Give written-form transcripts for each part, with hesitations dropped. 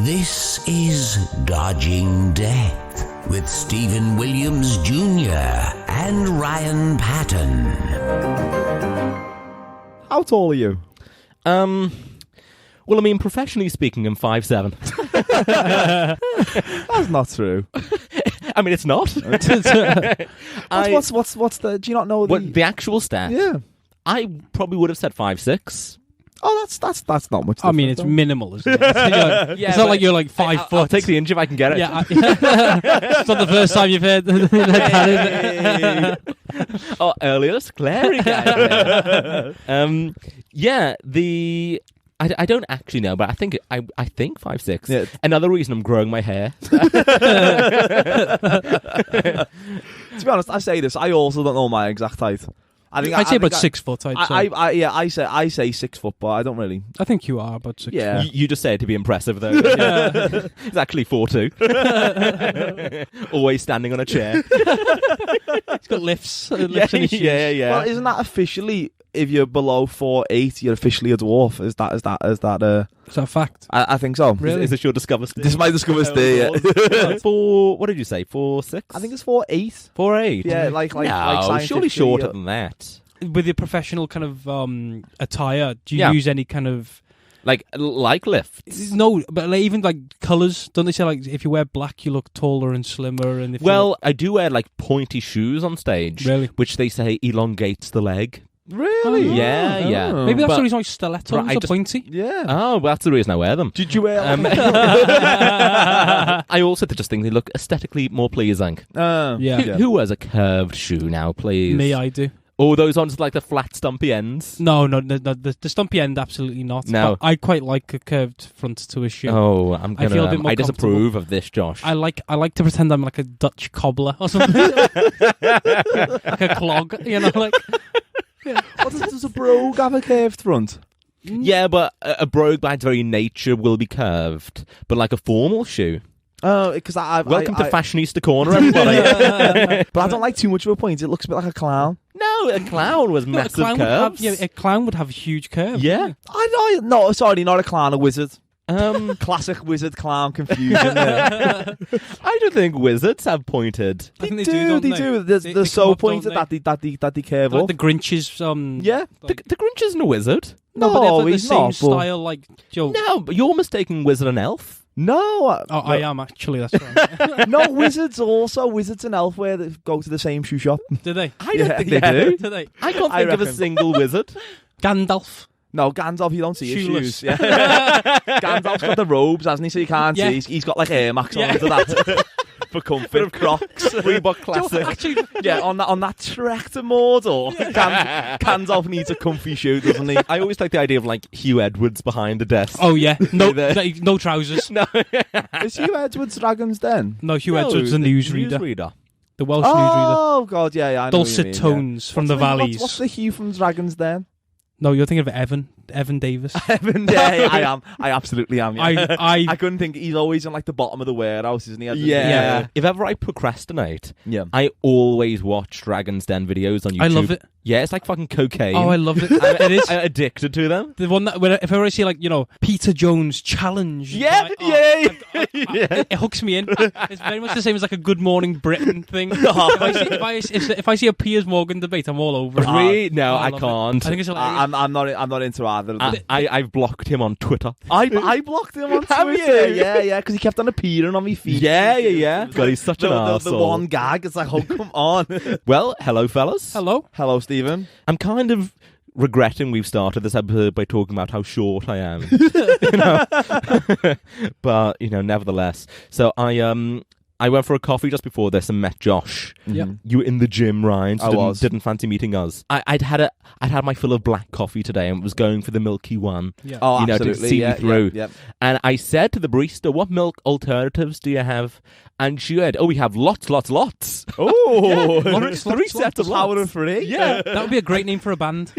This is Dodging Death with Stephen Williams Jr. and Ryan Patton. How tall are you? Well, I mean, professionally speaking, I'm 5'7". That's not true. I mean, it's not. What's the? Do you not know the actual stat? Yeah. I probably would have said 5'6". Oh, that's not much. I mean, it's minimal, isn't it? It's not like you're like 5 foot. I'll take the inch if I can get it. Yeah, it's not the first time you've heard that, is it? Oh, earlier scary guy. I don't actually know, but I think 5'6". Yeah. Another reason I'm growing my hair. To be honest, I say this. I also don't know my exact height. I'd say about 6 foot. I say 6 foot, but I don't really. I think you are about 6 Yeah. foot. You just say it to be impressive, though. Yeah. It's actually 4'2". Always standing on a chair. He's got lifts in his shoes. Yeah. Well, isn't that officially, if you're below 4'8", you're officially a dwarf? Is that Is that a fact? I think so. Really? Is this your discover Steve? This is my discover Steve, yeah. What did you say? 4'6"? I think it's 4'8". 4'8". Yeah, like no, scientifically, surely shorter than that. With your professional kind of attire, do you use any kind of... Like lifts? No, but like, even like colours. Don't they say like if you wear black, you look taller and slimmer? And if I do wear like pointy shoes on stage, Really? which they say elongates the leg. Really? Yeah. Maybe that's But- the reason why stilettos are pointy. Yeah. Oh, well, that's the reason I wear them. Did you wear? I also just think they look aesthetically more pleasing. Yeah. Who wears a curved shoe now, please? Me, I do. Oh, those ones with like the flat, stumpy ends. No, the stumpy end, absolutely not. No. But I quite like a curved front to a shoe. Oh, I feel a bit more I disapprove of this, Josh. I like to pretend I'm like a Dutch cobbler or something, like a clog, you know, like. Does a brogue have a curved front? Yeah, but a brogue by its very nature will be curved, but like a formal shoe. Oh, because Welcome to Fashionista Corner, everybody. But I don't like too much of a point. It looks a bit like a clown. No, a clown was massive curves. A clown would have huge curves. Yeah. No, sorry, not a clown, a wizard. Classic wizard clown confusion there. I don't think wizards have pointed. I think They do. They're They so come up, pointed don't that they curve like up. the Grinch's. Yeah. The Grinch isn't a wizard. No, but they have like the he's same not, but- style, like Joe. No, but you're mistaking wizard and elf. No. I am actually. That's right. No, wizards and elf wear that go to the same shoe shop. Do they? I don't think they Yeah. do. Do they? I can't I think of a reckon. single wizard. Gandalf. No, Gandalf, you don't see his Shoeless. shoes. Yeah. Gandalf's got the robes, hasn't he? So you can't Yeah. see. He's got like Air Max on Yeah. under that. For comfort. Crocs. Reebok classic. Actually, Yeah, on that trek to Mordor, Gandalf needs a comfy shoe, doesn't he? I always like the idea of like Hugh Edwards behind the desk. oh yeah, no, There. no trousers. No, Is Hugh Edwards Dragon's Den? No, Hugh Edwards, the newsreader, the Welsh newsreader. Oh God, yeah, I know what you Dulcet mean, yeah. tones from the valleys. What's the Hugh from Dragon's Den? No, you're thinking of Evan Davis. Evan, yeah, I am. I absolutely am. Yeah. I I couldn't think. He's always in like the bottom of the warehouse, isn't he? Yeah. If ever I procrastinate, Yeah. I always watch Dragon's Den videos on YouTube. I love it. Yeah, it's like fucking cocaine. Oh, I loved it. It is. I'm addicted to them. The one that if I ever see like Peter Jones challenge, Yeah, like, yeah. it hooks me in. It's very much the same as like a Good Morning Britain thing. If I see a Piers Morgan debate, I'm all over it. Really? No, I love can't. I think it's hilarious. I'm not into either of them. I've blocked him on Twitter. I blocked him on Have Twitter. you? Yeah, because he kept on appearing on my feed. Yeah. God, he's such an The arsehole. one gag, it's like, oh, come on. Well, hello, fellas. Hello, Stephen. I'm kind of regretting we've started this episode by talking about how short I am. But, nevertheless. So I went for a coffee just before this and met Josh. Yep. You were in the gym, Ryan. So I was. Didn't fancy meeting us. I'd had my fill of black coffee today and was going for the milky one. Yeah. Oh, to absolutely. see me through. Yeah. And I said to the barista, "What milk alternatives do you have?" And she said, "Oh, we have lots." Oh, Three sets of power lots. of free. Yeah. That would be a great name for a band.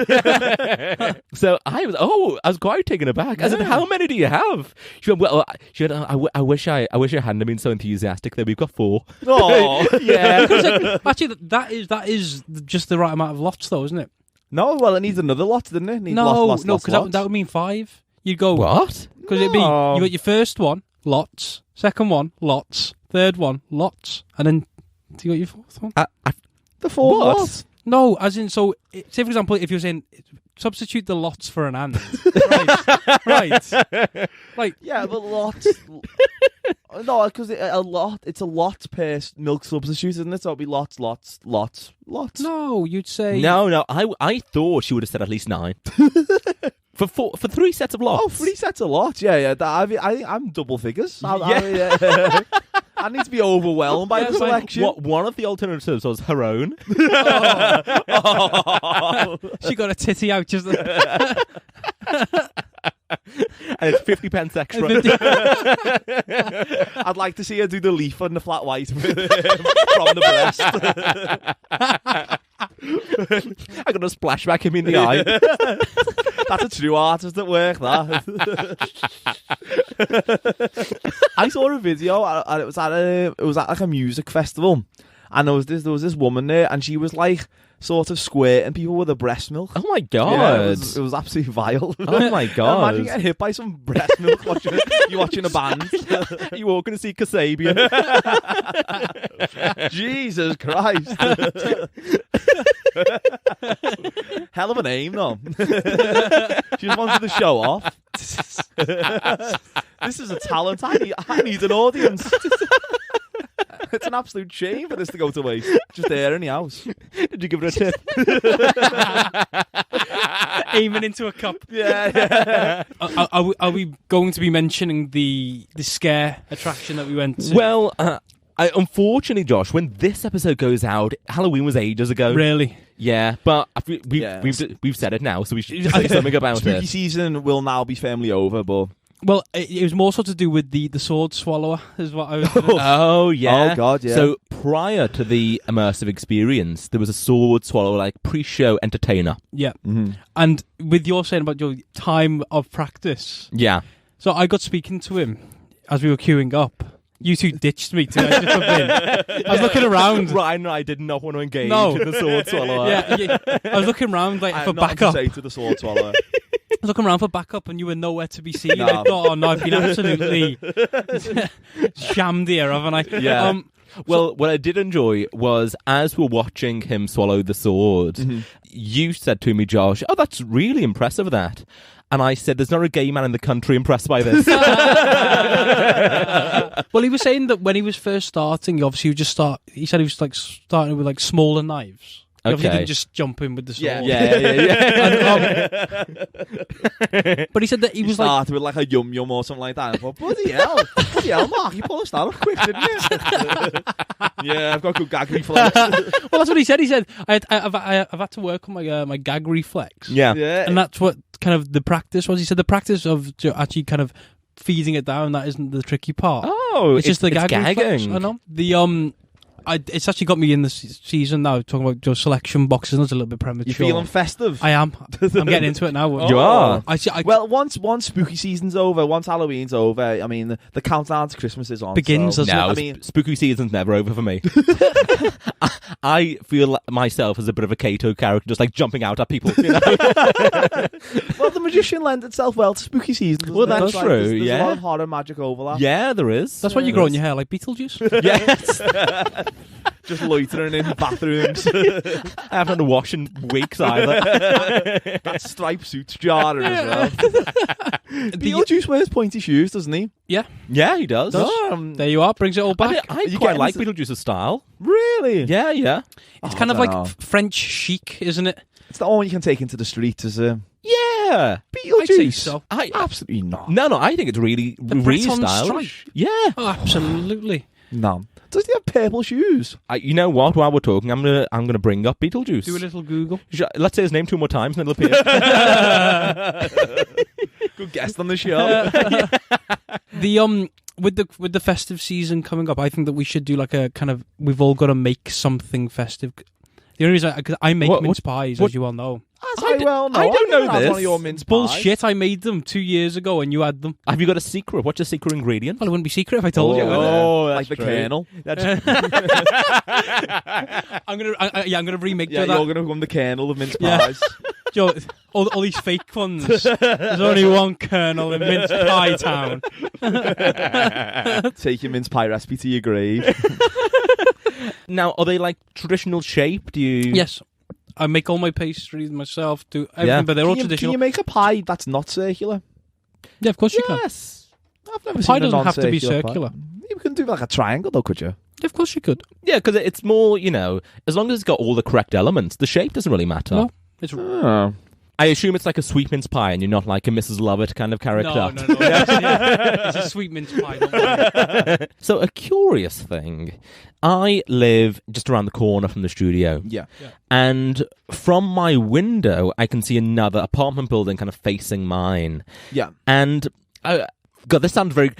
So I was quite taken aback. I said, "How many do you have?" She went, "Well," I wish I hadn't been so enthusiastic. That we've got 4. Oh, Yeah. Actually, that is just the right amount of lots, though, isn't it? no. Well, it needs another lot, doesn't it? Needs No, lots, because that would mean 5. You'd go What? because it'd be No. you got your first one, lots. Second one, lots. Third one, lots. And then, do you got your fourth one? The fourth What? lot. No, as in, so, say for example, if you're saying, substitute the lots for an and. Right. Like, Yeah, but lots. No, because it's a lot per milk substitute, isn't it? So it'll be lots. no, you'd say... No, I thought she would have said at least 9. For 3 sets of lots. Oh, 3 sets of lots. Yeah. I'm double figures. I need to be overwhelmed by the selection. One of the alternatives was her own. She got a titty out just... And it's 50 pence extra. I'd like to see her do the leaf on the flat white from the breast. I got a splashback him in the eye. That's a true artist at work, that. I saw a video, and it was at like a music festival, and there was this woman there, and she was like sort of squirting people with her breast milk. Oh my god! Yeah, it was absolutely vile. Oh my god! Imagine getting hit by some breast milk you're watching a band. You're walking to see Kasabian. Jesus Christ! Hell of a name, though. She just wanted to show off. This is a talent. I need an audience. It's an absolute shame for this to go to waste. Just there in the house. Did you give it a tip? Aiming into a cup. Yeah. Are we going to be mentioning the scare attraction that we went to? Well, unfortunately, Josh, when this episode goes out, Halloween was ages ago. Really? Yeah, but we've said it now, so we should say something about Spooky it. season will now be firmly over, but... Well, it was more so to do with the sword swallower, is what I was... Oh, yeah. Oh, God, yeah. So prior to the immersive experience, there was a sword swallower, like pre-show entertainer. Yeah. Mm-hmm. And with your saying about your time of practice... Yeah. So I got speaking to him as we were queuing up. You two ditched me to I was looking around. Ryan and I did not want to engage with the sword swallower. Yeah, I was looking around like for backup. I to the sword swallower. I was looking around for backup and you were nowhere to be seen. No. I thought, oh no, I've been absolutely shammed here, haven't I? Yeah. Well, what I did enjoy was, as we're watching him swallow the sword, you said to me, Josh, oh, that's really impressive, that. And I said, there's not a gay man in the country impressed by this. Well, he was saying that when he was first starting, he obviously would just start... He said he was like starting with like smaller knives. He obviously didn't just jump in with the sword. Yeah. But he said that he was like... Started with like a yum or something like that. I thought, bloody hell, Mark, you pulled us that off quick, didn't you? Yeah, I've got good gag reflex. Well, that's what he said. He said, I've had to work on my gag reflex. Yeah. And that's what kind of the practice was. He said the practice of actually kind of feeding it down, that isn't the tricky part. Oh, it's just the gag reflex. gagging. I know. It's actually got me in the season now, talking about your selection boxes, and it's a little bit premature. You feeling festive? I am. I'm getting into it now. You are? Well, once spooky season's over, once Halloween's over, I mean, the countdown to Christmas is on. Begins, so. doesn't No, it? I mean, spooky season's never over for me. I feel myself as a bit of a Kato character, just like jumping out at people. You know? Well, the magician lends itself well to spooky season. Well, that's like, true, there's yeah. a lot of horror magic overlap. Yeah, there is. That's why you grow in your hair like Beetlejuice. Yes. Just loitering in bathrooms. I haven't had to wash in weeks either. That striped suit's jarring as well. Beetlejuice wears pointy shoes, doesn't he? Yeah. Yeah, he does. There you are. Brings it all back. I You quite get like into- Beetlejuice's style. Really? Yeah. It's kind of like no. French chic, isn't it? It's the one you can take into the street as a Yeah. Beetlejuice. I'd say so. Absolutely not. No, I think it's really really Breton stylish. stripe. Yeah. Oh, absolutely. No. Does he have purple shoes? You know what? While we're talking, I'm gonna bring up Beetlejuice. Do a little Google. Let's say his name 2 more times, and it'll appear. Good guest on the show. With the festive season coming up, I think that we should do like a kind of, we've all got to make something festive. The only reason, because I make mince pies, as you all know. I don't know this. One of your mince pies. Bullshit, I made them 2 years ago and you had them. Have you got a secret? What's your secret ingredient? Well, it wouldn't be secret if I told you. Like the Colonel. I'm gonna remake Yeah, that. you're gonna become the Colonel of mince pies. Joe, all these fake ones. There's only one kernel in mince pie town. Take your mince pie recipe to your grave. Now, are they like traditional shape? Do you? Yes. I make all my pastries myself, do everything, but they're all traditional. Can you make a pie that's not circular? Yeah, of course you can. Yes. I've never A seen pie a doesn't have to be non-circular circular. pie. You can do like a triangle though, could you? Yeah, of course you could. Yeah, because it's more, as long as it's got all the correct elements, the shape doesn't really matter. No, it's Oh. I assume it's like a sweet mince pie and you're not like a Mrs. Lovett kind of character. No. It's a sweet mince pie. Don't worry. So a curious thing, I live just around the corner from the studio. Yeah. And from my window, I can see another apartment building kind of facing mine. Yeah. And, God, this sounds very...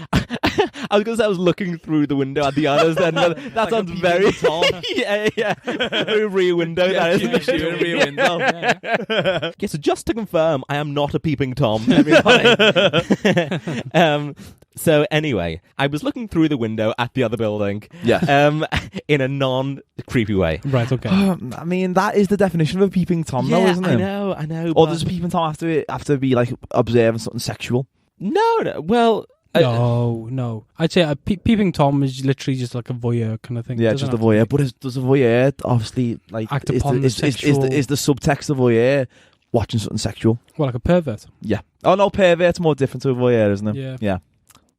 I was going to say I was looking through the window at the others, and that Like sounds a very... Tom. yeah. Through a rear window. that is. Shooting a rear window. Yeah, so just to confirm, I am not a peeping Tom. So anyway, I was looking through the window at the other building. Yeah. In a non-creepy way. Right, okay. I mean, that is the definition of a peeping Tom, though, isn't it? I know. Or but- does a peeping Tom have to be like observing something sexual? No, well... No. I'd say a peeping Tom is literally just like a voyeur kind of thing. Yeah, Doesn't just a have to voyeur. be- But does a voyeur obviously like Act is upon the sexual- is the subtext of voyeur watching something sexual? Well, like a pervert. Yeah. Oh no, pervert's more different to a voyeur, isn't it? Yeah.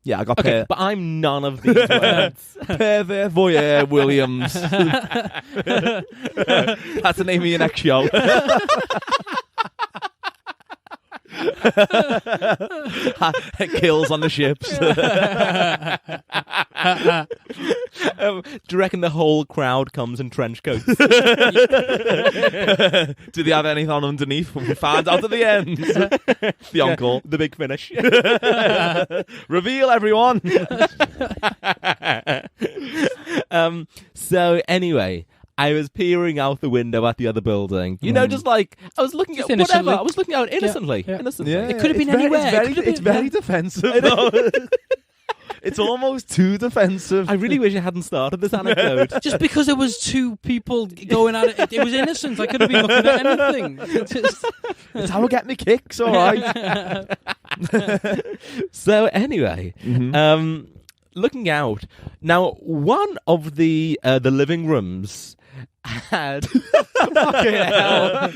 Yeah, I got Okay, but I'm none of these words. pervert voyeur Williams. That's the name of your next show. Kills on the ships. Do you reckon the whole crowd comes in trench coats? Do they have anything on underneath? We find out at the end. The uncle. The big finish. Reveal, everyone. So anyway, I was peering out the window at the other building. Just like I was looking Just at whatever. innocently. I was looking out innocently. Yeah. Innocently. Yeah, It could have been it's very- anywhere. It's very defensive, though. It's almost too defensive. I really wish I hadn't started this anecdote. Just because there was two people going at it, it was innocent. I could have been looking at anything. It's how I get my kicks, all right. So anyway, looking out now, one of the living rooms had fucking hell.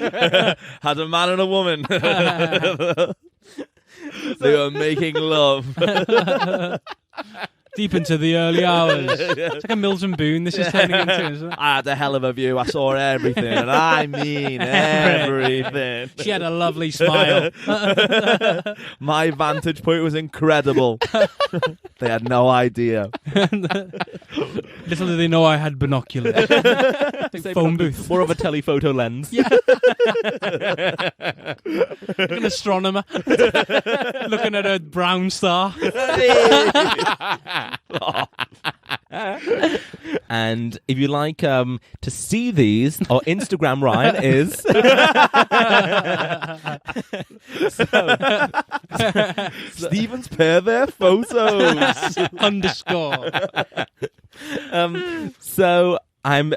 Had a man and a woman. They were making love. Deep into the early hours. It's like a Mills and Boone this is turning into, isn't it? I had a hell of a view. I saw everything, and I mean everything. She had a lovely smile. My vantage point was incredible. They had no idea. Little did they know I had binoculars. Like phone booth. More of a telephoto lens. Yeah. Like an astronomer. Looking at a brown star. And if you like to see these, our Instagram, Ryan, is Stephen's pervert photos. Underscore. So I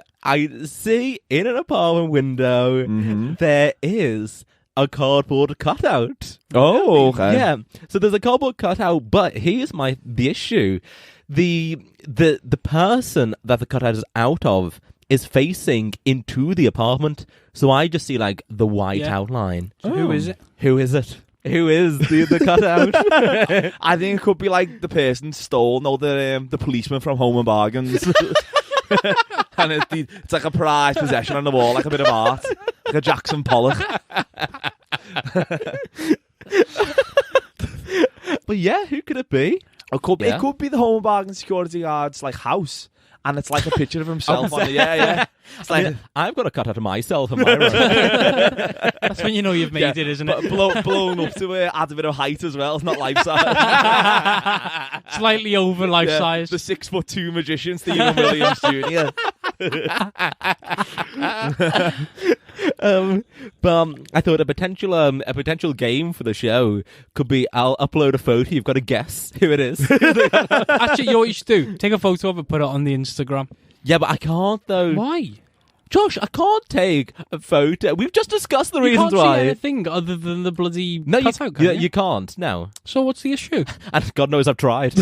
see in an apartment window there is a cardboard cutout. Oh, okay. Yeah. So there's a cardboard cutout, but here's the issue. The person that the cutout is out of is facing into the apartment. So I just see like the white outline. So who is it? Who is it? Who is the cutout? I think it could be like the person stole, the policeman from Home and Bargains. And it's like a prized possession on the wall, like a bit of art. Like a Jackson Pollock. But yeah, who could it be? It could be the Home and Bargains security guard's like house. And it's like a picture of himself on the... Yeah. It's like... I've got a cutout of myself in my room. That's when you know you've made it, isn't it? Blown up to it, add a bit of height as well. It's not life-size. Slightly over life size. The 6'2" magician, Stephen Williams Jr. But I thought a potential game for the show could be I'll upload a photo. You've got to guess who it is. Actually, you know what you should do? Take a photo of it, put it on the Instagram. Yeah, but I can't though. Why? Josh, I can't take a photo. We've just discussed the reasons You can't why. see anything other than the bloody No, cutout, can you? you can't. No. So what's the issue? And God knows I've tried.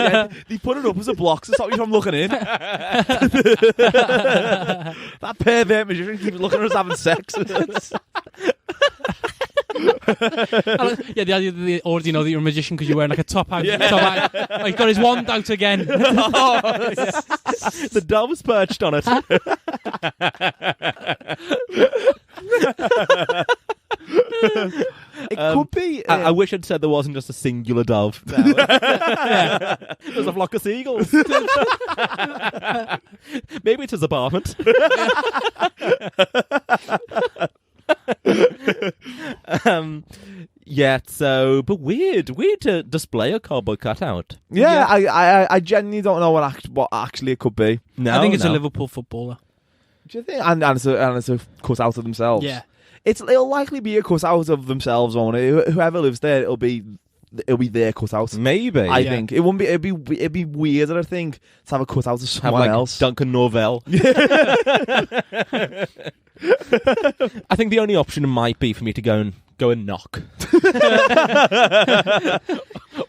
Yeah, they put it up as a block to stop you from looking in. That pervert magician keeps looking at us having sex. Yeah, they already know that you're a magician because you're wearing like a top hat. Top hat. Oh, he's got his wand out again. The dove's perched on it. It could be. I wish I'd said there wasn't just a singular dove. There's a flock of seagulls. Maybe it's his apartment. But weird to display a cardboard cutout. Yeah, I genuinely don't know what actually it could be. No, I think it's a Liverpool footballer. Do you think? And it's a cut out of themselves. Yeah. It'll likely be a cut out of themselves on it. Whoever lives there, it'll be their cut out. Maybe. I think it wouldn't be. It'd be weirder, I think, to have a cut out of someone else. Duncan Norvell. I think the only option might be for me to go and knock.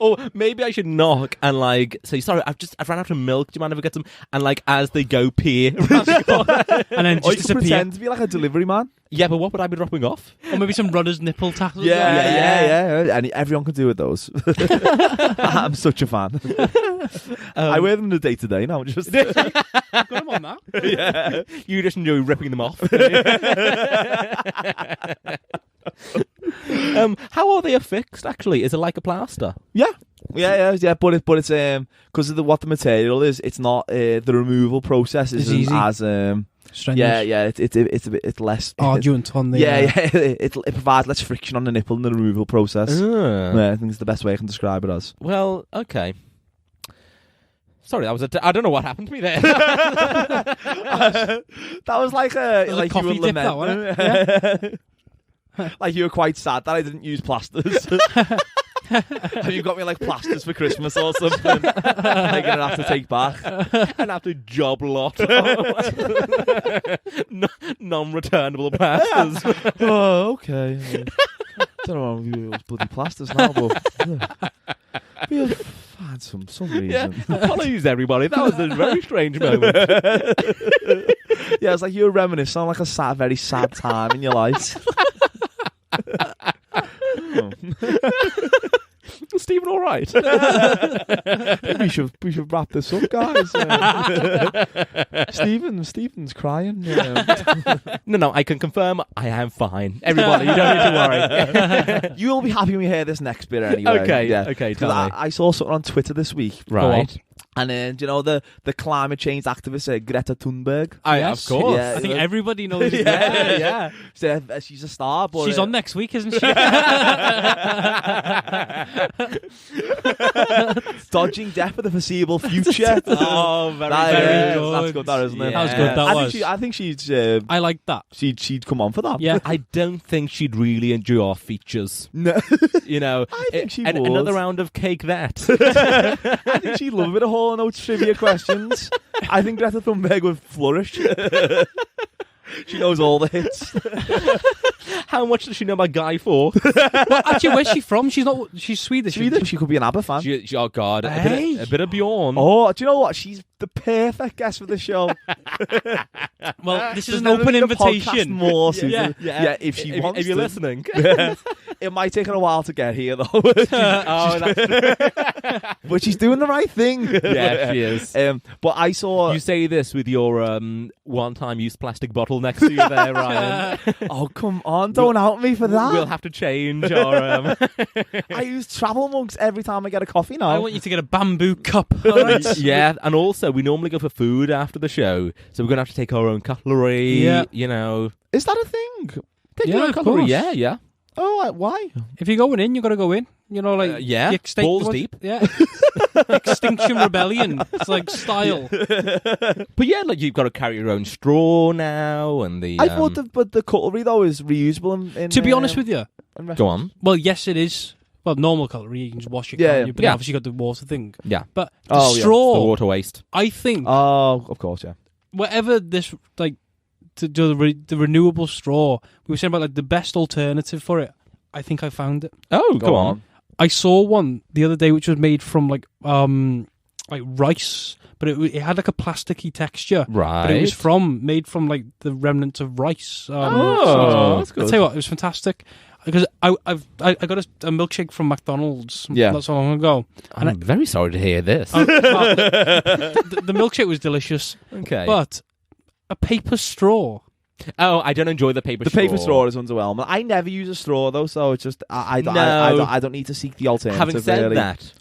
Or maybe I should knock and say, sorry, I've run out of milk. Do you mind if I get some? And as they go pee, And then Or you just could disappear. pretend to be like a delivery man. yeah, but what would I be dropping off? Or maybe some runner's nipple tassels. Yeah. And everyone can do with those. I'm such a fan. I wear them in the day to day now. Just Got him on that. yeah. You just enjoy ripping them off. How are they affixed? Actually, is it like a plaster? Yeah. But it's because of what the material is. It's not the removal process isn't easy. as Strenuous. it's less Arduent on the... it provides less friction on the nipple in the removal process. Ah. I think it's the best way I can describe it as. Well, okay. Sorry, I don't know what happened to me there. That was like was a like coffee you were dip, that, wasn't lamenting. Like you were quite sad that I didn't use plasters. Have you got me plasters for Christmas or something? I'm gonna have to take back. And have to job lot. Non-returnable plasters. Oh, okay. Don't know how you use bloody plasters now, but we'll find some reason. Apologies, everybody. That was a very strange moment. Yeah, it's like you were reminiscing on a very sad time in your life. Stephen, all right? we should wrap this up, guys. Stephen's crying. No, I can confirm I am fine. Everybody, you don't need to worry. You'll be happy when you hear this next bit anyway. Okay, yeah. okay, 'Cause tell me. I saw something on Twitter this week. Right. And then, do you know the climate change activist Greta Thunberg? Of course. Yeah. I think everybody knows it. Yeah. So, she's a star, but She's on next week, isn't she? dodging death for the foreseeable future. Oh, very good. That's good, that isn't it? That was good, that was. I think she'd I like that. she'd come on for that. Yeah. I don't think she'd really enjoy our features. No. You know, I think she would. another round of cake that. I think she'd love a bit of Hall & Oates trivia questions. I think Greta Thunberg would flourish. She knows all the hits. How much does she know about Guy Fawkes? Well, actually, where's she from? She's Swedish. She could be an ABBA fan. Oh, God. Hey. A bit of Bjorn. Oh, do you know what? She's the perfect guest for the show. Well, this is There's an never open been a podcast invitation. more suited. Yeah. If she wants If you're to. listening. It might take her a while to get here, though. Oh, that's But she's doing the right thing. Yeah, she is. But I saw... You say this with your one-time use plastic bottle next to you there, Ryan. Oh, come on. Don't out me for that. We'll have to change our... I use travel mugs every time I get a coffee now. I want you to get a bamboo cup. All right? Yeah, and also we normally go for food after the show, so we're going to have to take our own cutlery, Yeah. you know. Is that a thing? Take Yeah, your own of cutlery, course. yeah. Oh, why? If you're going in, you got to go in. You know, Yeah, the balls deep. Yeah. Extinction Rebellion. It's like style. But yeah, you've got to carry your own straw now, and the... I thought the cutlery, though, is reusable. To be honest with you, Go on. well, yes, it is. well, normal cutlery, you can just wash it, Yeah, can't you? But yeah. obviously you got the water thing. Yeah. But the Oh, yeah. straw, The water waste. I think, Oh, of course, yeah. whatever this, like, to do the renewable straw, we were saying about, like, the best alternative for it, I think I found it. Oh, go on. I saw one the other day which was made from, like rice, but it had, like, a plasticky texture. Right. But it was made from, like, the remnants of rice. That's good. I'll tell you what, it was fantastic. Because I got a milkshake from McDonald's not so long ago. And I'm very sorry to hear this. the milkshake was delicious. Okay. But a paper straw. Oh, I don't enjoy the paper straw. The paper straw is underwhelming. I never use a straw though, so it's just I don't need to seek the alternative. Having said really. that,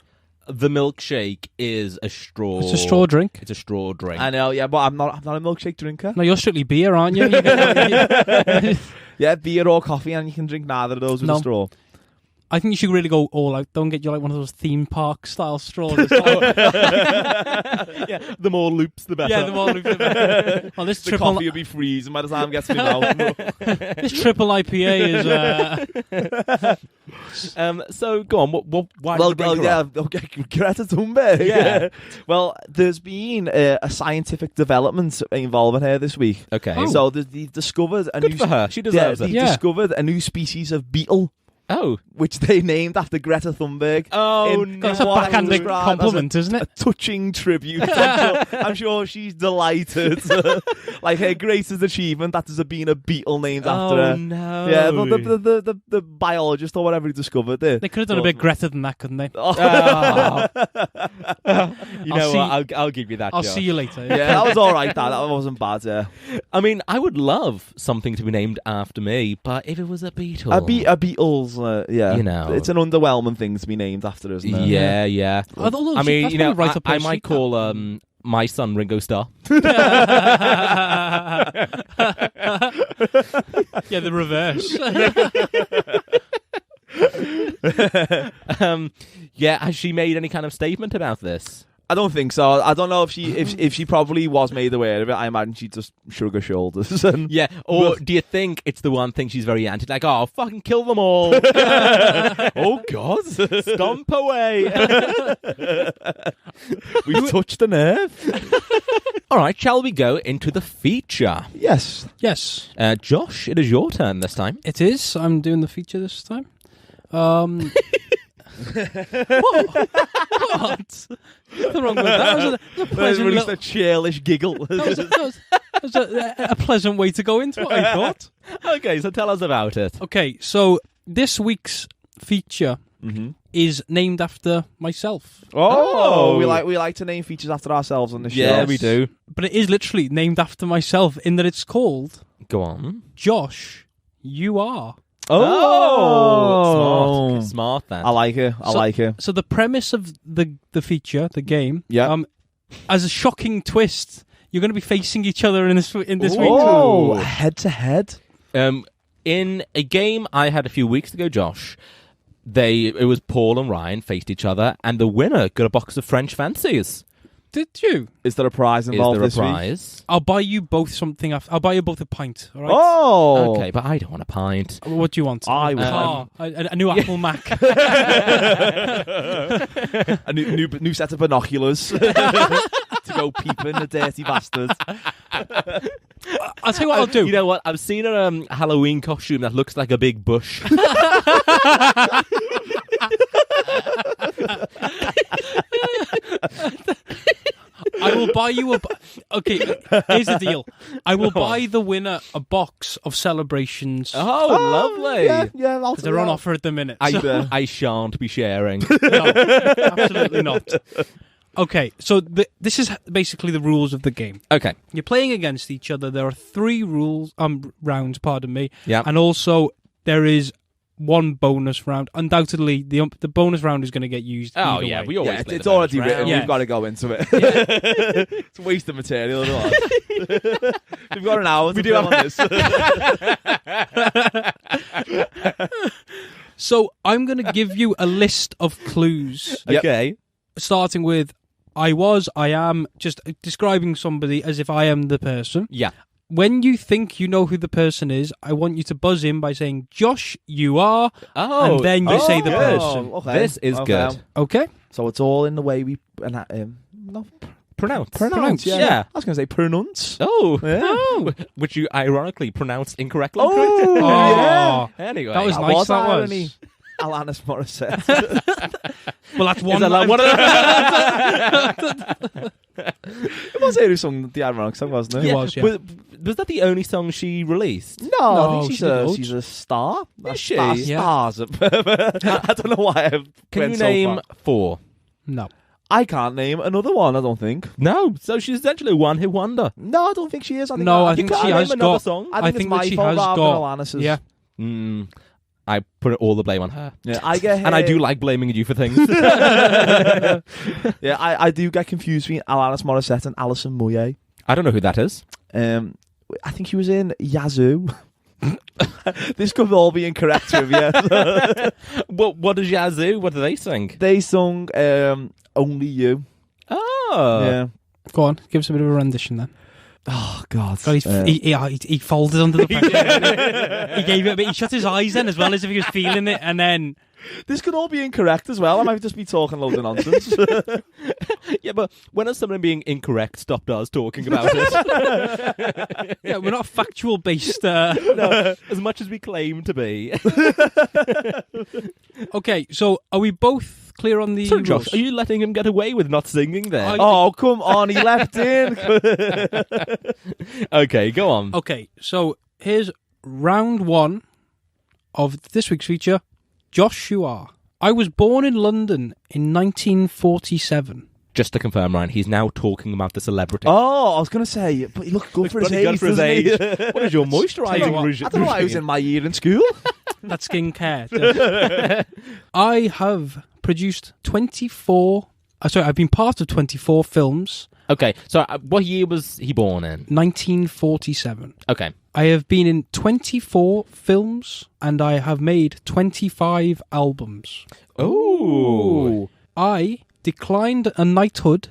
the milkshake is a straw. It's a straw drink. It's a straw drink. I know, yeah, but I'm not a milkshake drinker. No, you're strictly beer, aren't you? Yeah, beer or coffee, and you can drink neither of those with a straw. I think you should really go all out. Don't get you like one of those theme park style straws. Yeah, the more loops, the better. Yeah, the more loops, the better. Oh, this The coffee will be freezing by the time it gets to me mouth. This triple IPA is. So go on. Why? Well, did you bring her yeah, up? okay, Greta Thunberg. Yeah. Well, there's been a scientific development involving her this week. Okay. Oh. So they've discovered a Good new. for her. She deserves They've it. Yeah. discovered a new species of beetle, Oh. which they named after Greta Thunberg. Oh, In- no. That's a what I backhanded describe as compliment, isn't A it? touching tribute. I'm sure she's delighted. Like her greatest achievement, that there's been a beetle named after her. No. Yeah, well, the biologist or whatever he discovered it. They could have done a bit Greta than that, couldn't they? Oh. You know what? I'll give you that. I'll Josh. see you later. Yeah, that was all right. That wasn't bad. Yeah, I mean, I would love something to be named after me, but if it was a beetle, a beetle's. Yeah, You know. it's an underwhelming thing to be named after, isn't it? Yeah. Although I mean, that's you know, probably right up her I might street, call my son Ringo Starr. Yeah, the reverse. Yeah, has she made any kind of statement about this? I don't think so. I don't know if she probably was made aware of it. I imagine she just shrug her shoulders. And Yeah, or do you think it's the one thing she's very anti? Like, oh, fucking kill them all. oh God, Stomp away. we've touched the nerve. All right, shall we go into the feature? Yes. Yes, Josh, it is your turn this time. it is. I'm doing the feature this time. What? Nothing wrong with that. That was a pleasant Released little- a churlish giggle. that was a pleasant way to go into it, I thought. Okay, so tell us about it. Okay, so this week's feature is named after myself. Oh, we like to name features after ourselves on the show. Yeah, we do. But it is literally named after myself in that it's called Go on. Josh, You Are. Oh, Smart that. I like it. I like it. So the premise of the feature, the game, Yeah. as a shocking twist, you're going to be facing each other in this week. Oh, head to head. In a game I had a few weeks ago, Josh, it was Paul and Ryan faced each other, and the winner got a box of French fancies. Did you? Is there a prize involved Is there a this week? prize? I'll buy you both something. I'll buy you both a pint. All right. Oh, Okay, but I don't want a pint. What do you want? I a would. car, a new Apple Mac. a new set of binoculars to go peeping, the dirty bastards. I'll tell you what I'll do. You know what? I've seen a Halloween costume that looks like a big bush. I will buy you okay, here's the deal. I will buy the winner a box of Celebrations. Oh, lovely. Yeah, I'll They're on offer at the minute. I shan't be sharing. No, absolutely not. Okay, so this is basically the rules of the game. Okay. You're playing against each other. There are 3 rounds, pardon me. Yeah. And also there is one bonus round. Undoubtedly, the bonus round is going to get used. Oh, either yeah, way. we always play it's the already bonus written. round. Yeah. We've got to go into it. It's a waste of material. Otherwise. We've got an hour to fill on this. So I'm going to give you a list of clues, Yep. Okay. starting with I am, just describing somebody as if I am the person. Yeah. when you think you know who the person is, I want you to buzz in by saying, Josh, you are, and then you say the person. Okay. This is good. Okay? So it's all in the way we pronounce. Yeah. I was going to say pronounce. Oh. Yeah. Oh. Which you ironically pronounced incorrectly. Oh, yeah. Anyway. That was nice, that irony. was. Alanis Morissette. Well, that's one. Is that like one of It was her who sung the ironic song, wasn't it? It was, yeah. Was that the only song she released? No, No, I think she she's a star. Is she? Stars. I don't know why I Can went you so name far. 4? No. I can't name another one, I don't think. No. So she's essentially a one-hit wonder. No, I don't think she is. I think No, I You think can't she name has another got. song. I think it's my that she fault has rather got. than Alanis's. Yeah. I put all the blame on her. Yeah, I get her. And I do like blaming you for things. Yeah, I do get confused between Alanis Morissette and Alison Moyet. I don't know who that is. I think she was in Yazoo. This could all be incorrect trivia. What does Yazoo? What do they sing? They sung Only You. Oh. Yeah. Go on, give us a bit of a rendition then. Oh, God. God, he folded under the pressure. He gave it a bit. He shut his eyes then as well as if he was feeling it, and then This could all be incorrect as well. I might just be talking loads of nonsense. Yeah, but when has something being incorrect stopped us talking about it? yeah, we're not factual based. No, as much as we claim to be. Okay, so are we both clear on the So, Josh, rules? are you letting him get away with not singing there? Oh, come on. He left in. Okay, go on. Okay, so here's round 1 of this week's feature. Josh, you are. I was born in London in 1947. Just to confirm, Ryan, he's now talking about the celebrity. Oh, I was going to say, but he looked good for his bloody good age, for his doesn't he? age. What is your moisturising regime? I don't know why he was in my year in school. That skincare. I have produced 24... I've been part of 24 films. Okay, so what year was he born in? 1947. Okay. I have been in 24 films and I have made 25 albums. Ooh. I declined a knighthood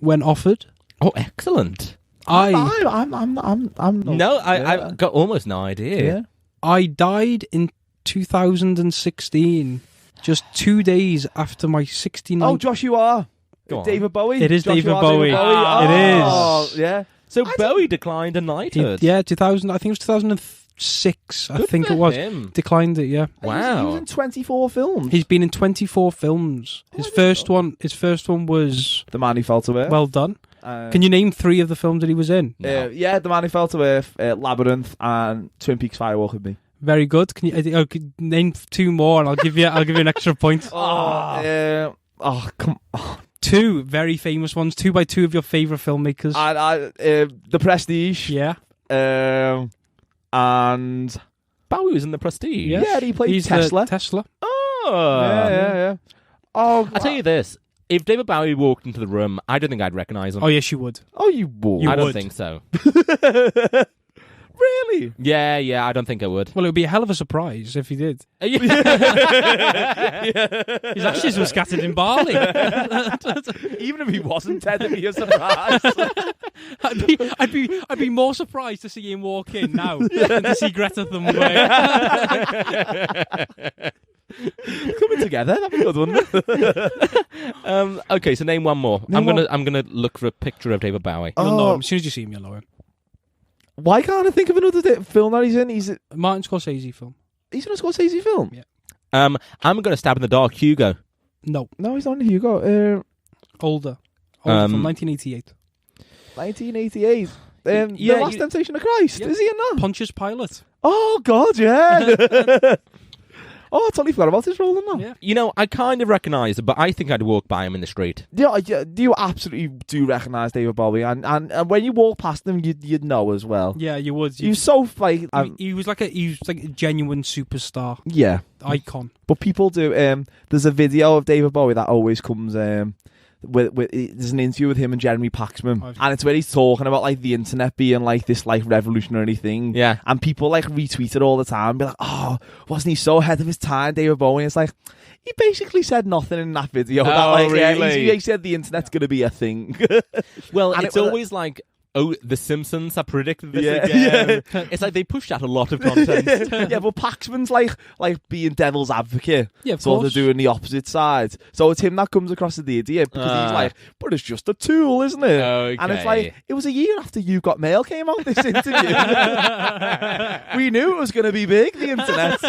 when offered. Oh, excellent. I'm I've got almost no idea. Yeah. I died in 2016, just 2 days after my 69th. Oh, Josh, you are. Go on. David Bowie. It is Josh, David you are Bowie. David It is. Yeah. So Bowie declined a knighthood. Yeah, 2000. I think it was 2006. I Good think for it was. him. Declined it. Yeah. He was Wow. in 24 films. He's been in 24 films. His first one was The Man Who Fell to Earth. well done. Can you name 3 of the films that he was in? No. Yeah, The Man Who Fell to Earth, Labyrinth, and Twin Peaks Firewalk with Me. Very good. Can you name 2 more, and I'll give you an extra point. Come on. 2 very famous ones. 2 by 2 of your favourite filmmakers. The Prestige. Yeah. And Bowie was in The Prestige. yeah, he played He's Tesla. Tesla. Oh. Yeah. Oh, I'll tell you this. If David Bowie walked into the room, I don't think I'd recognise him. Oh yes, you would. Oh, you would. You I don't would. think so. Really? Yeah, I don't think I would. Well, it would be a hell of a surprise if he did. His ashes were scattered in barley. Even if he wasn't dead, it'd be a surprise. I'd be more surprised to see him walk in now than to see Greta Thunberg. Coming together, that'd be good, wouldn't it? Okay, so name one more. Name I'm gonna look for a picture of David Bowie. You'll know him. As soon as you see him, you'll know him. Why can't I think of another film that he's in? He's Martin Scorsese film. in a Scorsese film. Yeah. I'm gonna stab in the dark. Hugo. No, No, he's not in Hugo. older from 1988. 1988. The Yeah, Last Temptation of Christ. Yeah. Is he in that? Pontius Pilate. Oh, God, yeah. Oh, I totally forgot about this role in that. Yeah. You know, I kind of recognise it, but I think I'd walk by him in the street. Yeah, you absolutely do recognise David Bowie, and when you walk past him, you'd know as well. Yeah, you would. He was so like, He was like a genuine superstar yeah. icon. But people do. There's a video of David Bowie that always comes. There's an interview with him and Jeremy Paxman, and it's where he's talking about like the internet being like this like revolutionary thing. Yeah. And people like retweet it all the time, be like, "Oh, wasn't he so ahead of his time, David Bowie?" And it's like, he basically said nothing in that video. Oh, really? He said the internet's going to be a thing. Well, And it's it was always like Oh, The Simpsons have predicted this Yeah. again. It's like they pushed out a lot of content. Yeah, but Paxman's like being devil's advocate. Yeah, of sort course. of doing the opposite side. So it's him that comes across as the idiot because he's like, but it's just a tool, isn't it? And it's like, Okay. it was a year after You Got Mail came out, this interview. We knew it was going to be big, the internet.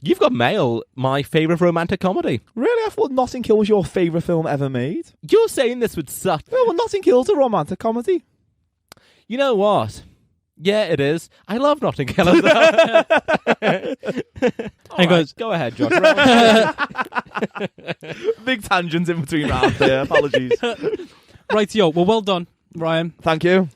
You've Got Mail, my favourite romantic comedy. Really? I thought Notting Hill was your favourite film ever made. You're saying this with such... Well, Notting Hill's a romantic comedy. You know what? Yeah, it is. I love Notting Hill. Hey, guys. Go ahead, Josh. Big tangents in between rounds there. Apologies. Right, yo. Well done, Ryan. Thank you.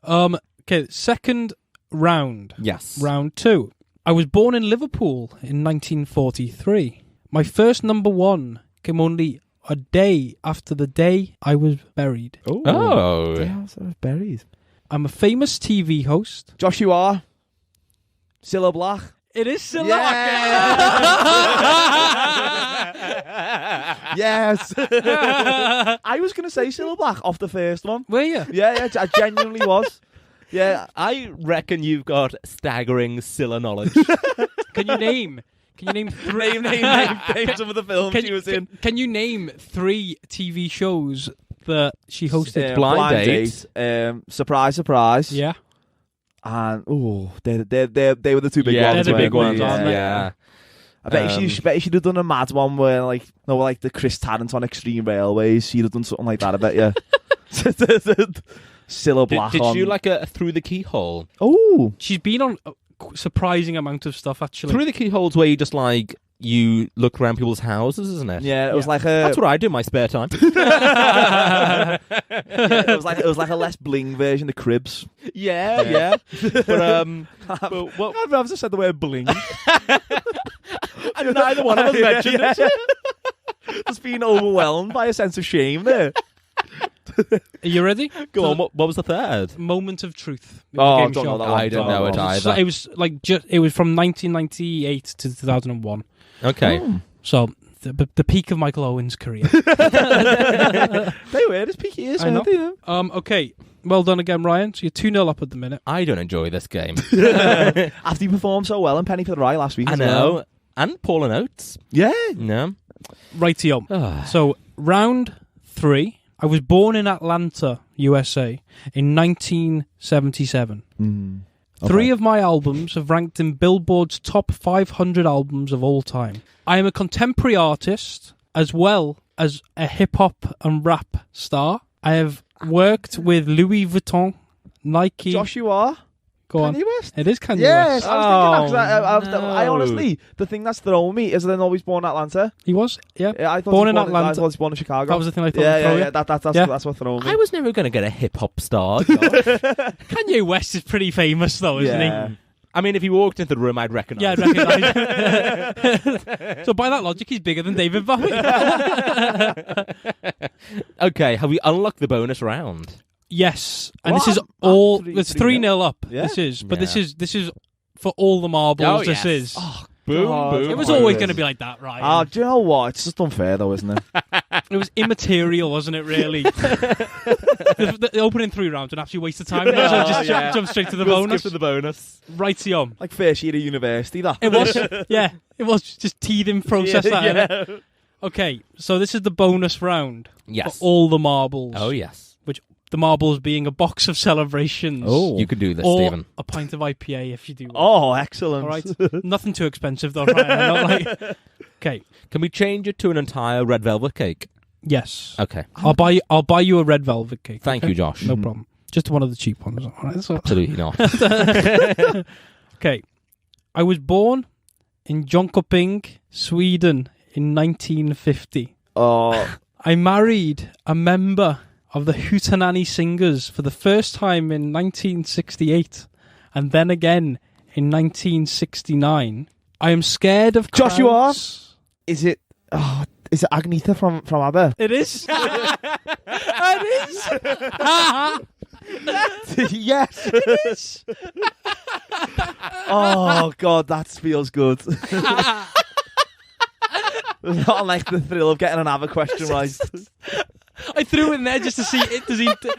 Okay, second round. Yes. Round 2. I was born in Liverpool in 1943. My first number 1 came only a day after the day I was buried. Oh. Yeah, so buried. I'm a famous TV host. Josh, you are. Cilla Black. It is still Yes. I was going to say Cilla Black off the first one. Were you? Yeah, I genuinely was. Yeah. I reckon you've got staggering Scylla knowledge. Can you name three? Name some of the films she was in. Can you name 3 TV shows that she hosted? Blind Date. Surprise, surprise. Yeah. And they were the two big Yeah, ones. they're the big weren't ones, they? aren't they? yeah. I bet she'd have done a mad one where like the Chris Tarrant on Extreme Railways. She'd have done something like that. I bet you. Cilla Black. Did on. you like a Through the Keyhole? Oh, She's been on a surprising amount of stuff, actually. Through the Keyhole's where you just like you look around people's houses, isn't it? yeah. It was like a. That's what I do in my spare time. It was like a less bling version of Cribs. yeah. But what? I've just said the word bling. And neither one of us mentioned it. Just being overwhelmed by a sense of shame there. Are you ready? Go on. What was the third? Moment of Truth. Oh, Game don't know show. that one. I don't know it either. So it was like it was from 1998 to 2001. Okay. Oh. So the peak of Michael Owen's career. They were his peak years. I know. weren't they? Okay. Well done again, Ryan. So you're 2-0 up at the minute. I don't enjoy this game. After he performed so well in Penny for the Rye last week. I as know. well. And Paul and Oates. Yeah. No. Rightio. Ah. So round 3. I was born in Atlanta, USA, in 1977. Okay. 3 of my albums have ranked in Billboard's top 500 albums of all time. I am a contemporary artist as well as a hip-hop and rap star. I have worked with Louis Vuitton, Nike... Josh, you are. Go on. Kanye West. It is Kanye Yes, West. I was thinking that 'cause no. I honestly, the thing that's thrown me is that they're always born in Atlanta. He was, yeah. Yeah, I thought Born he in was Atlanta. I thought he was born in Chicago. That was the thing I thought. Yeah, would throw yeah, you. yeah. Yeah. That's what thrown me. I was never going to get a hip-hop star. Josh. Kanye West is pretty famous, though, isn't Yeah. he? I mean, if he walked into the room, I'd recognise Yeah, I'd him. recognise. So by that logic, he's bigger than David Bowie. Okay, have we unlocked the bonus round? Yes, and Well, this is I'm all. three- It's 3-0 3-0 up. Yeah. This is, but Yeah. this is for all the marbles. Oh, this yes. is. Boom, God. boom. It was Oh, always it going to is. be like that, right? Ah, do you know what? It's just unfair, though, isn't it? It was immaterial, wasn't it? Really. the opening 3 rounds an absolute waste of time. So just jump straight to the We'll bonus. skip to the bonus. Rightio. Like first year of university, that. It was. Yeah, it was just teething process. that, innit? Okay, so this is the bonus round Yes. for all the marbles. Oh, yes. The marbles being a box of celebrations. You could do this, Or Stephen. a pint of IPA if you do. Oh, excellent. All right. Nothing too expensive though, right? I'm not like... Okay. Can we change it to an entire red velvet cake? Yes. Okay. I'll buy you a red velvet cake. Thank okay? you, Josh. No problem. Just one of the cheap ones. All right. So... Absolutely not. Okay. I was born in Jönköping, Sweden in 1950. Oh, I married a member of the Hootenanny Singers for the first time in 1968 and then again in 1969. I am scared of crowds. Josh, you are? is it Agnetha from ABBA? It is. It is. Yes. It is. Oh, God, that feels good. It's not like the thrill of getting an ABBA question right. I threw it in there just to see it.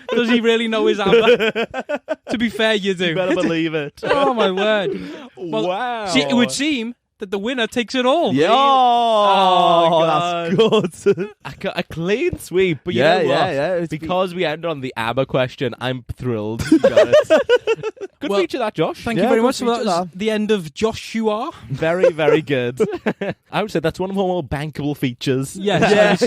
Does he really know his ABBA? To be fair, you do. You better believe it. Oh my word! Well, Wow. See, it would seem that the winner takes it all. Yeah. Oh, That's good. A clean sweep, but you Yeah, know what? yeah, yeah. It's Because we ended on the ABBA question, I'm thrilled. You got it. Good Well, feature that, Josh. Thank Yeah, you very good much. So that feature, was that. the end of Joshua. Very, very good. I would say that's one of our more bankable features. Yes, I would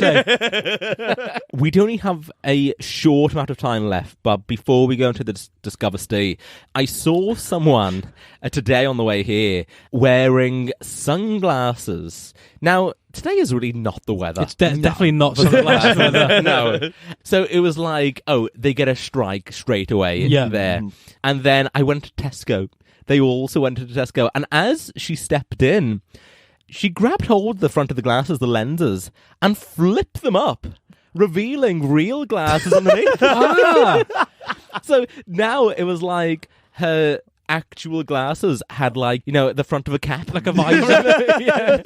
say. We do only have a short amount of time left, but before we go into the Discover Stay, I saw someone today on the way here wearing sunglasses. Now, today is really not the weather. It's definitely not sunglasses weather. No. So it was like, oh, they get a strike straight away Yeah. there. And then I went to Tesco. They also went to Tesco. And as she stepped in, she grabbed hold of the front of the glasses, the lenses, and flipped them up, revealing real glasses underneath. So now it was like her actual glasses had, like, you know, the front of a cap. Like a visor. Yeah.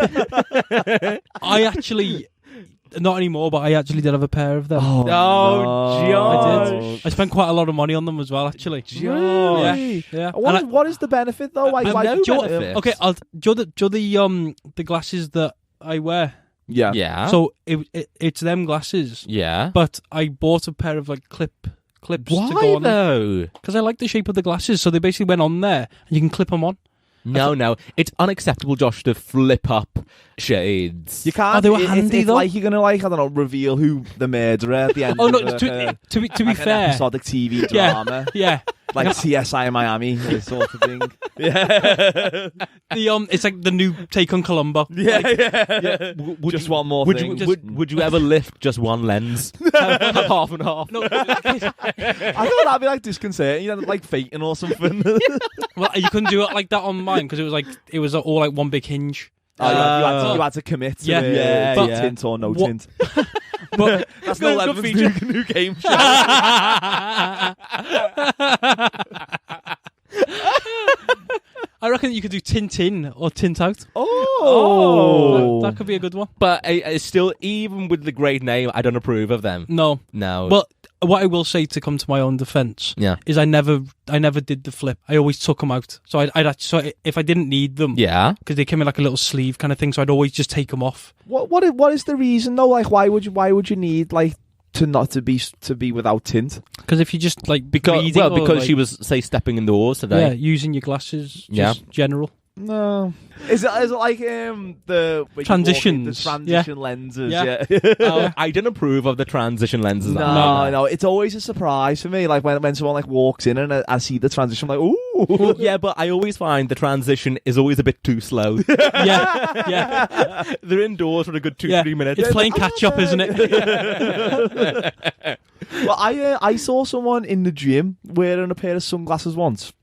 I actually, not anymore, but I actually did have a pair of them. Oh, no. Josh. I did. I spent quite a lot of money on them as well, actually. Really? Yeah. What is the benefit though? Like, I've like no do you- benefit. Okay, do the glasses that I wear? Yeah. Yeah. So it's them glasses, yeah. but I bought a pair of like clips to go Why on though? because I like the shape of the glasses. So they basically went on there, and you can clip them on. No. It's unacceptable, Josh, to flip up shades. You can't. Oh, they were it's handy, though. like you're gonna, like, I don't know, reveal who the murderer at the end. Oh no! of To be like fair, an episodic TV Yeah. drama, yeah. like CSI Miami, this sort of thing. It's like the new take on Columbo. Yeah. Would Just you, one more would thing. You, would you ever lift just one lens? Half and half. No, I thought that'd be like disconcerting, you know, like faking or something. well, you couldn't do it like that on mine because it was all like one big hinge. Oh, you had to commit to Yeah, tint or no What- tint. But That's Good- no good Levin's new game show. I reckon you could do tint in or tint out. Oh. That could be a good one. But I still, even with the great name, I don't approve of them. No, No. but what I will say to come to my own defence yeah. is I never did the flip. I always took them out. So so if I didn't need them, Yeah. because they came in like a little sleeve kind of thing, so I'd always just take them off. What is the reason though? Like, why would you need, like, to be without tint? Because if you just like Because reading or, because like, she was, say, stepping indoors yeah, today. using your glasses, Yeah. just general. No. Is it like the when you Transitions. walk in, the transition lenses? Yeah. Yeah. Oh, I didn't approve of the transition lenses. No, it's always a surprise for me. Like when someone like walks in and I see the transition, I'm like, ooh. Well, yeah, but I always find the transition is always a bit too slow. yeah. They're indoors for a good 3 minutes. It's playing catch up, isn't it? Well, I saw someone in the gym wearing a pair of sunglasses once.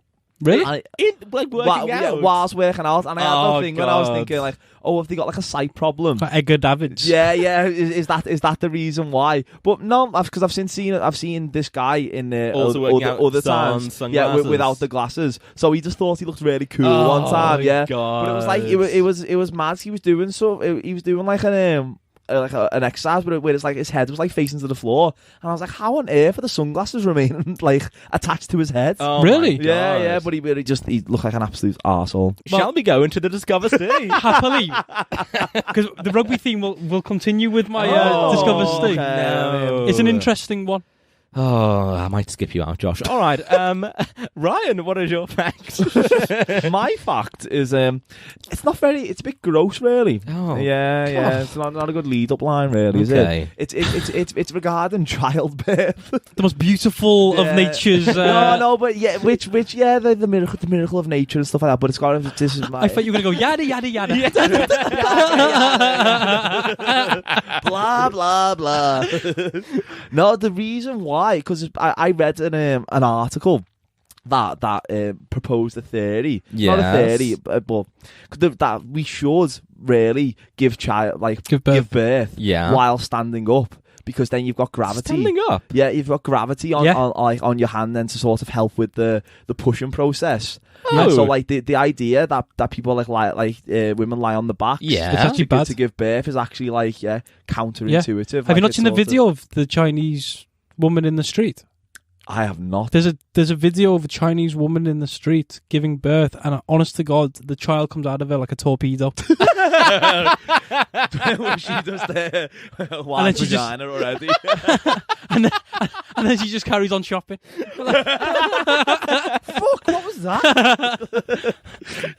Really? I, Like working out. whilst working out, and I had Oh, the thing when I was God. thinking, like, oh, have they got like a sight problem? For Edgar Davids. Yeah. Is that the reason why? But no, because I've seen this guy in there Also working out other sans times, sunglasses. without the glasses. So he just thought he looked really cool Oh, one time, yeah. God. But it was like it was mad. He was doing like an exercise where it's like his head was like facing to the floor, and I was like, how on earth are the sunglasses remaining like attached to his head? Oh, Really? my Yeah, God. but he looked like an absolute arsehole. Shall we go into the Discover Stay? Happily. Because the rugby theme will continue with my Discover Stay. No. It's an interesting one. Oh, I might skip you out, Josh. All right. Ryan, what is your fact? My fact is it's a bit gross, really. Oh. Yeah. It's not a good lead-up line, really, is Okay. it? It's regarding childbirth. The most beautiful of Yeah. nature's... No, but yeah, which the miracle of nature and stuff like that. But it's got this is my I thought you were going to go yada, yada, yada. blah blah blah. No, the reason why, because I read an article that proposed a theory, not a Yes. theory, but that we should really give birth Yeah. while standing up, because then you've got gravity. Standing up. Yeah, you've got gravity on, Yeah. on your hand then to sort of help with the pushing process. Oh. So like the idea that people women lie on the back, Yeah. It's actually bad. to give birth is actually counterintuitive. Have you not It's seen the sort of- video of the Chinese woman in the street? I have not. There's a video of a Chinese woman in the street giving birth, and honest to God, the child comes out of her like a torpedo. She does the wide she just- vagina already. and then she just carries on shopping. Fuck, what was that?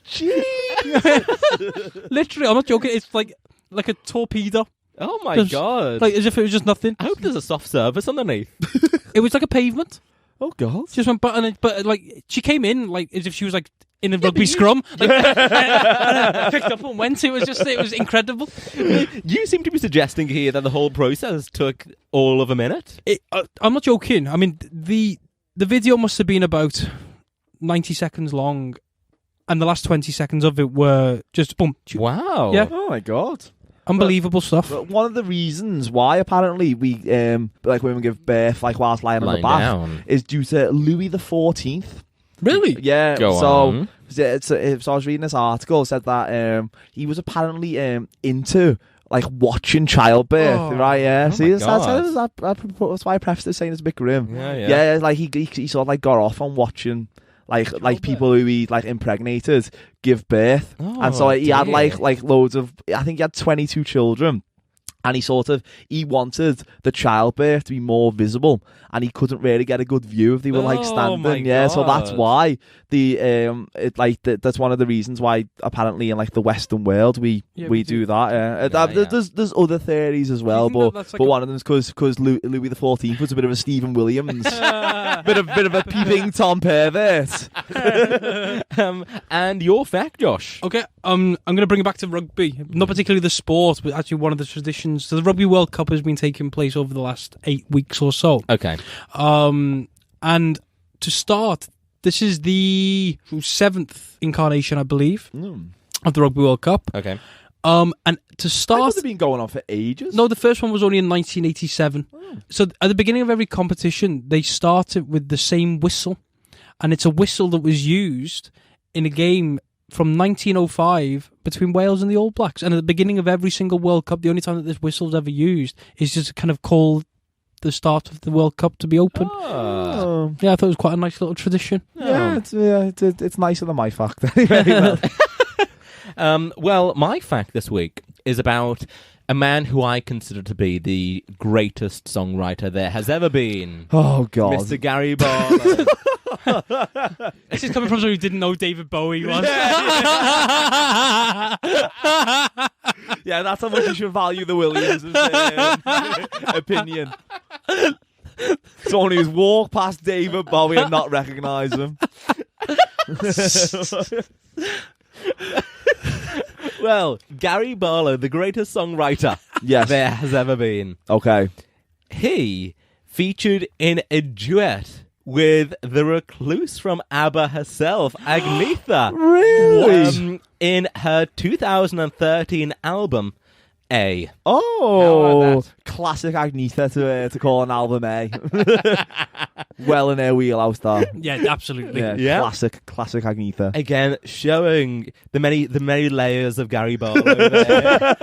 Jeez. Literally, I'm not joking. It's like a torpedo, Oh my Just- god. like as if it was just nothing. I hope there's a soft service underneath. It was like a pavement. Oh god. Just went, but like she came in like as if she was like in a rugby scrum, like, and picked up and went. It was incredible. You seem to be suggesting here that the whole process took all of a minute. I'm not joking. I mean, the video must have been about 90 seconds long, and the last 20 seconds of it were just boom. Wow. Yeah. Oh my god. Unbelievable stuff. But one of the reasons why apparently we women give birth like whilst lying on the Lying back down. is due to Louis the 14th. Really? Yeah. Go so, on. So I was reading this article. It said that he was apparently into like watching childbirth, Oh. right? Yeah. Oh See, my that's why I prefaced it saying it's a bit grim. Yeah. Yeah, like he sort of like got off on watching like people who he like impregnated give birth, Oh, and so he had dear. like loads of. I think he had 22 children. And he wanted the childbirth to be more visible, and he couldn't really get a good view if they were like Oh, standing. my Yeah, so that's God. why that's one of the reasons why apparently in like the Western world we we do that. Yeah, Yeah. There's other theories as well, think but that's like but a- one of them is because Louis the 14th was a bit of a Stephen Williams, bit of a peeping Tom pervert. And your fact, Josh. Okay, I'm going to bring it back to rugby. Not particularly the sport, but actually one of the traditions. So the Rugby World Cup has been taking place over the last 8 weeks or so. Okay. And to start, this is the 7th incarnation, I believe, of the Rugby World Cup. Okay. And to I thought start, they've been going on for ages. no, the first one was only in 1987. So at the beginning of every competition, they started with the same whistle, and it's a whistle that was used in a game from 1905 between Wales and the All Blacks. And at the beginning of every single World Cup, the only time that this whistle's ever used is just to kind of call the start of the World Cup to be open. Oh. Yeah, I thought it was quite a nice little tradition. Yeah, it's nicer than my fact. Anyway, Well, my fact this week is about a man who I consider to be the greatest songwriter there has ever been. oh god. Mr. Gary Barlow. This is coming from someone who didn't know David Bowie was. Yeah, that's how much you should value the Williams' opinion. Someone who's walked past David Bowie and not recognise him. Well, Gary Barlow, the greatest songwriter Yes. there has ever been. Okay. He featured in a duet with the recluse from ABBA herself, Agnetha. Really? In her 2013 album, A. How Oh, about classic Agnetha to call an album A. Well in her wheelhouse, that. Yeah, absolutely. Yeah, Yeah. classic Agnetha. Again, showing the many layers of Gary Barlow there.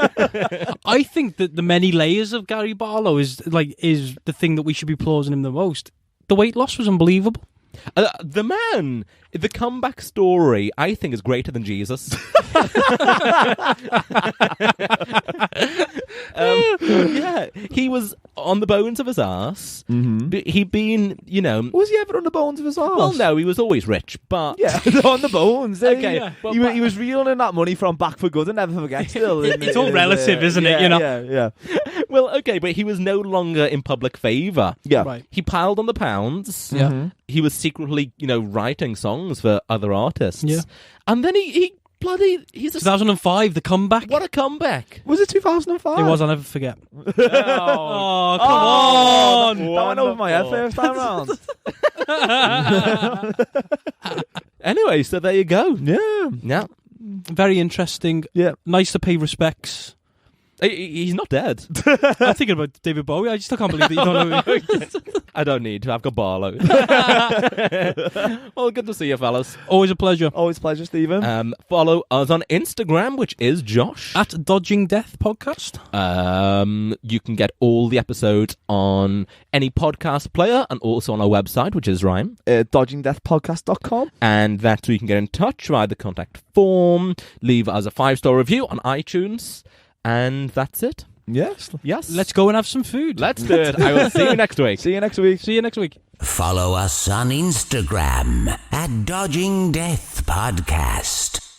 I think that the many layers of Gary Barlow is the thing that we should be applauding him the most. The weight loss was unbelievable. The man, the comeback story, I think is greater than Jesus. Yeah, he was on the bones of his ass. Mm-hmm. He'd been, Was he ever on the bones of his arse? well, no, he was always rich, but Yeah, on the bones. Okay, yeah. but- He was reeling in that money from Back for Good and never forget. Still, It's all relative, isn't it, Yeah, you know? Yeah. well, okay, but he was no longer in public favour. Yeah. Right. He piled on the pounds. Yeah. Mhm. He was secretly, writing songs for other artists. Yeah. And then he's a 2005, the comeback. what a comeback. Was it 2005? It was, I'll never forget. Oh, Oh, come on. That went over my head first time round. Anyway, so there you go. Yeah. Yeah. Very interesting. Yeah. Nice to pay respects. He's not dead. I'm thinking about David Bowie. I just can't believe that you don't know who he is. I don't need to. I've got Barlow. Well, good to see you, fellas. Always a pleasure. Always a pleasure, Stephen. Follow us on Instagram, which is Josh. At Dodging Death Podcast. You can get all the episodes on any podcast player and also on our website, which is Ryan. DodgingDeathPodcast.com. And that's where you can get in touch via the contact form, leave us a 5-star review on iTunes, and that's it. Yes. Let's go and have some food. Let's do it. I will see you next week. See you next week. See you next week. Follow us on Instagram at Dodging Death Podcast.